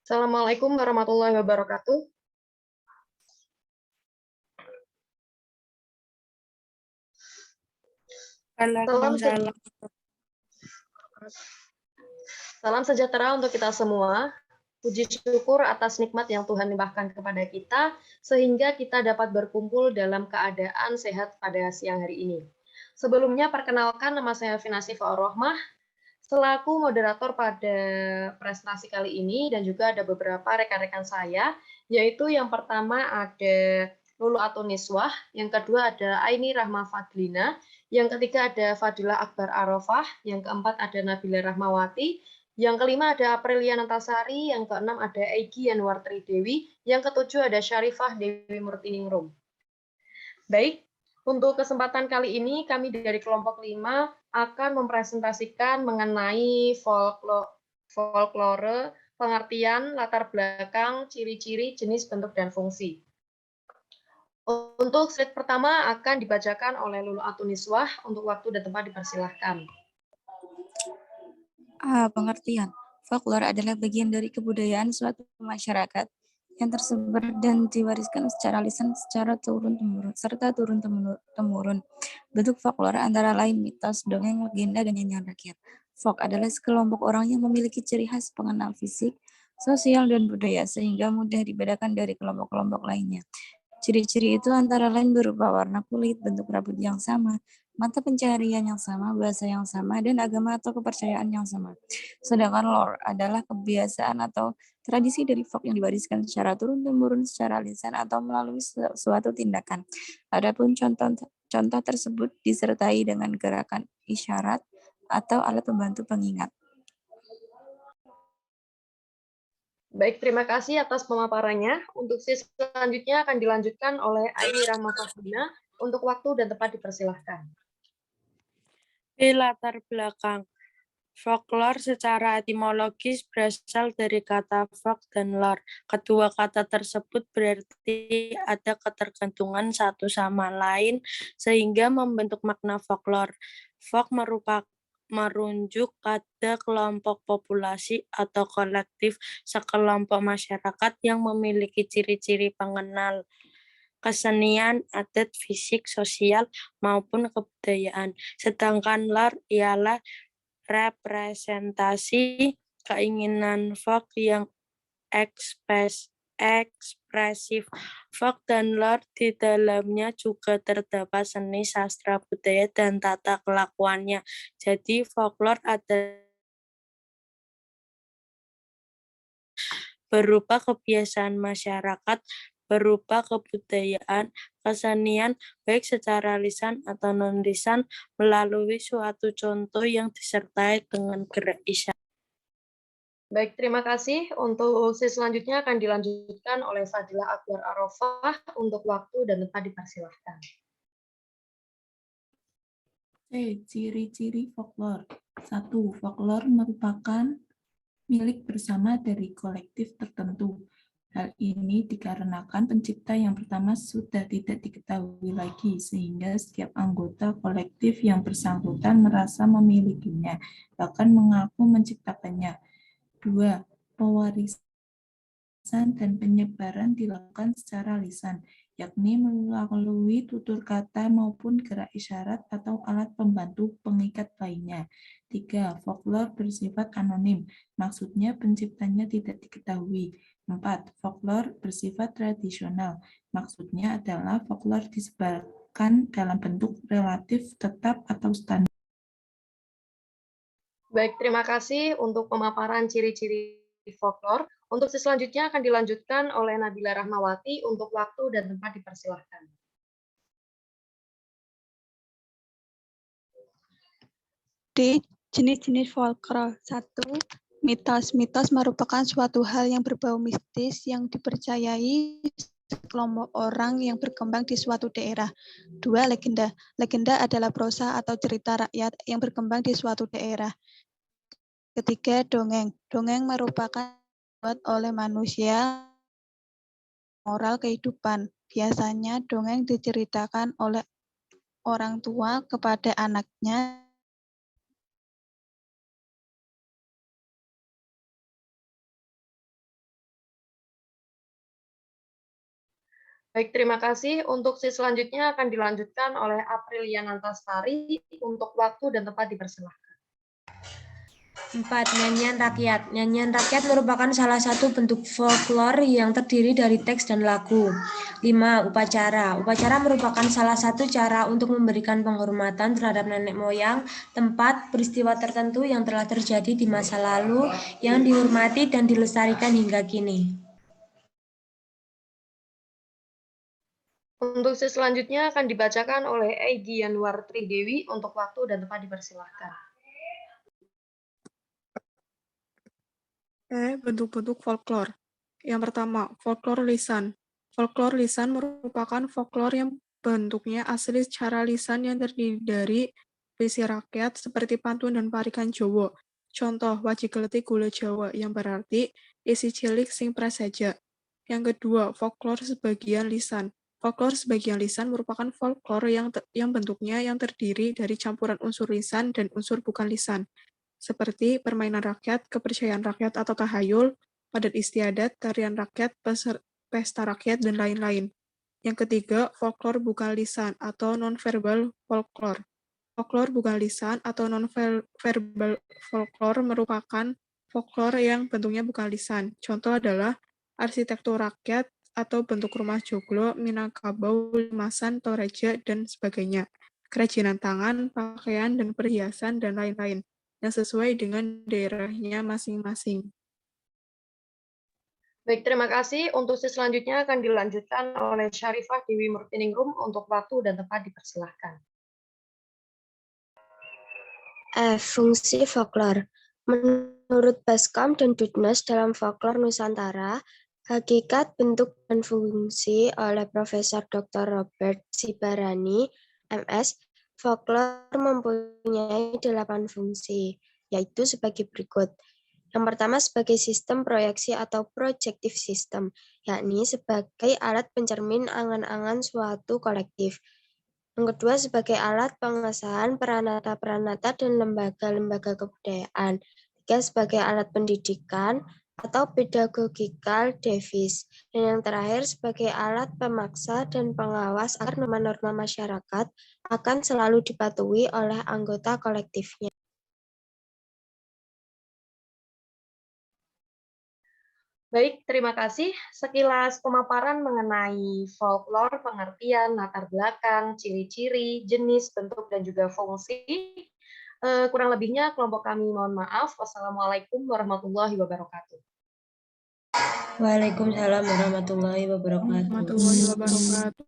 Assalamualaikum warahmatullahi wabarakatuh. Salam, Waalaikumsalam. salam sejahtera untuk kita semua. Puji syukur atas nikmat yang Tuhan limpahkan kepada kita, sehingga kita dapat berkumpul dalam keadaan sehat pada siang hari ini. Sebelumnya, perkenalkan nama saya Finasi Faurohmah, selaku moderator pada prestasi kali ini, dan juga ada beberapa rekan-rekan saya, yaitu yang pertama ada Lulu Atuniswah, yang kedua ada Aini Rahma Fadlina, yang ketiga ada Fadilah Akbar Arafah, yang keempat ada Nabila Rahmawati, yang kelima ada Aprilia Nantasari, yang keenam ada Egy Yanwar Tridewi, yang ketujuh ada Syarifah Dewi Murtiningrum. Baik, untuk kesempatan kali ini kami dari kelompok 5 akan mempresentasikan mengenai folklore, pengertian, latar belakang, ciri-ciri, jenis, bentuk, dan fungsi. Untuk slide pertama akan dibacakan oleh Lulu Atuniswah, untuk waktu dan tempat dipersilahkan. Pengertian. Folklore adalah bagian dari kebudayaan suatu masyarakat yang tersebar dan diwariskan secara lisan secara turun-temurun serta turun-temurun. Bentuk folklore antara lain mitos, dongeng, legenda, dan nyanyian rakyat. Folk adalah sekelompok orang yang memiliki ciri khas pengenal fisik, sosial, dan budaya sehingga mudah dibedakan dari kelompok-kelompok lainnya. Ciri-ciri itu antara lain berupa warna kulit, bentuk rambut yang sama, mata pencaharian yang sama, bahasa yang sama, dan agama atau kepercayaan yang sama. Sedangkan lore adalah kebiasaan atau tradisi dari folk yang diwariskan secara turun-temurun secara lisan atau melalui suatu tindakan. Adapun contoh tersebut disertai dengan gerakan isyarat atau alat pembantu pengingat. Baik, terima kasih atas pemaparannya. Untuk sesi selanjutnya akan dilanjutkan oleh Aini Rahma Fadlina. Untuk waktu dan tempat dipersilahkan. Di latar belakang, folklore secara etimologis berasal dari kata folk dan lore. Kedua kata tersebut berarti ada ketergantungan satu sama lain sehingga membentuk makna folklore. Folk merujuk pada kelompok populasi atau kolektif sekelompok masyarakat yang memiliki ciri-ciri pengenal kesenian, adat, fisik, sosial, maupun kebudayaan. Sedangkan lore ialah representasi keinginan folk yang ekspresif. Folk dan lore di dalamnya juga terdapat seni, sastra, budaya, dan tata kelakuannya. Jadi folklore adalah berupa kebiasaan masyarakat, berupa kebudayaan, kesenian, baik secara lisan atau non-lisan, melalui suatu contoh yang disertai dengan gerak isyarat. Baik, terima kasih. Untuk sesi selanjutnya akan dilanjutkan oleh Fadilah Akbar Arafah. Untuk waktu dan tempat dipersilahkan. Ciri-ciri folklore. 1. Folklore merupakan milik bersama dari kolektif tertentu. Hal ini dikarenakan pencipta yang pertama sudah tidak diketahui lagi, sehingga setiap anggota kolektif yang bersangkutan merasa memilikinya, bahkan mengaku menciptakannya. 2. Pewarisan dan penyebaran dilakukan secara lisan, yakni melalui tutur kata maupun gerak isyarat atau alat pembantu pengikat lainnya. 3. Folklore bersifat anonim, maksudnya penciptanya tidak diketahui. 4. Folklore bersifat tradisional, maksudnya adalah folklore disebarkan dalam bentuk relatif tetap atau standar. Baik, terima kasih untuk pemaparan ciri-ciri folklore. Untuk sesi selanjutnya akan dilanjutkan oleh Nabila Rahmawati. Untuk waktu dan tempat dipersilahkan. D. Jenis-jenis folklore. 1. Mitos. Mitos merupakan suatu hal yang berbau mistis yang dipercayai sekelompok orang yang berkembang di suatu daerah. 2. Legenda. Legenda adalah prosa atau cerita rakyat yang berkembang di suatu daerah. 3. Dongeng. Dongeng merupakan dibuat oleh manusia moral kehidupan. Biasanya dongeng diceritakan oleh orang tua kepada anaknya Baik, terima kasih. Untuk sesi selanjutnya akan dilanjutkan oleh Aprilia Nantasari untuk waktu dan tempat dipersilahkan. 4. Nyanyian rakyat. Nyanyian rakyat merupakan salah satu bentuk folklore yang terdiri dari teks dan lagu. 5. Upacara. Upacara merupakan salah satu cara untuk memberikan penghormatan terhadap nenek moyang, tempat, peristiwa tertentu yang telah terjadi di masa lalu, yang dihormati dan dilestarikan hingga kini. Untuk sesi selanjutnya akan dibacakan oleh Egy Yanuar Tridewi untuk waktu dan tempat dipersilahkan. Bentuk-bentuk folklore. Yang pertama, folklore lisan. Folklore lisan merupakan folklore yang bentuknya asli secara lisan yang terdiri dari puisi rakyat seperti pantun dan parikan Jawa. Contoh, Waji Geletik Gula Jawa, yang berarti isi cilik sing prasaja. Yang kedua, folklore sebagian lisan. Folklore sebagian lisan merupakan folklore yang bentuknya yang terdiri dari campuran unsur lisan dan unsur bukan lisan, seperti permainan rakyat, kepercayaan rakyat atau tahayul, adat istiadat, tarian rakyat, pesta rakyat, dan lain-lain. Yang ketiga, folklore bukan lisan atau non-verbal folklore. Folklore bukan lisan atau non-verbal folklore merupakan folklore yang bentuknya bukan lisan. Contoh adalah arsitektur rakyat atau bentuk rumah joglo, Minangkabau, Limasan, Toraja, dan sebagainya. Kerajinan tangan, pakaian, dan perhiasan, dan lain-lain yang sesuai dengan daerahnya masing-masing. Baik, terima kasih. Untuk sesi selanjutnya akan dilanjutkan oleh Syarifah Dewi Murtiningrum untuk waktu dan tempat dipersilahkan. Fungsi folklore. Menurut Bascom dan Dudnes dalam Folklore Nusantara, hakikat, bentuk, dan fungsi oleh Profesor Dr. Robert Sibarani, MS, folklore mempunyai 8 fungsi, yaitu sebagai berikut. Yang pertama sebagai sistem proyeksi atau projective system, yakni sebagai alat pencermin angan-angan suatu kolektif. Yang kedua sebagai alat pengesahan peranata-peranata dan lembaga-lembaga kebudayaan. Tiga sebagai alat pendidikan atau pedagogical device. Dan yang terakhir sebagai alat pemaksa dan pengawas agar norma-norma masyarakat akan selalu dipatuhi oleh anggota kolektifnya. Baik, terima kasih. Sekilas pemaparan mengenai folklore, pengertian, latar belakang, ciri-ciri, jenis, bentuk, dan juga fungsi. Kurang lebihnya kelompok kami mohon maaf. Wassalamualaikum warahmatullahi wabarakatuh. Waalaikumsalam warahmatullahi wabarakatuh.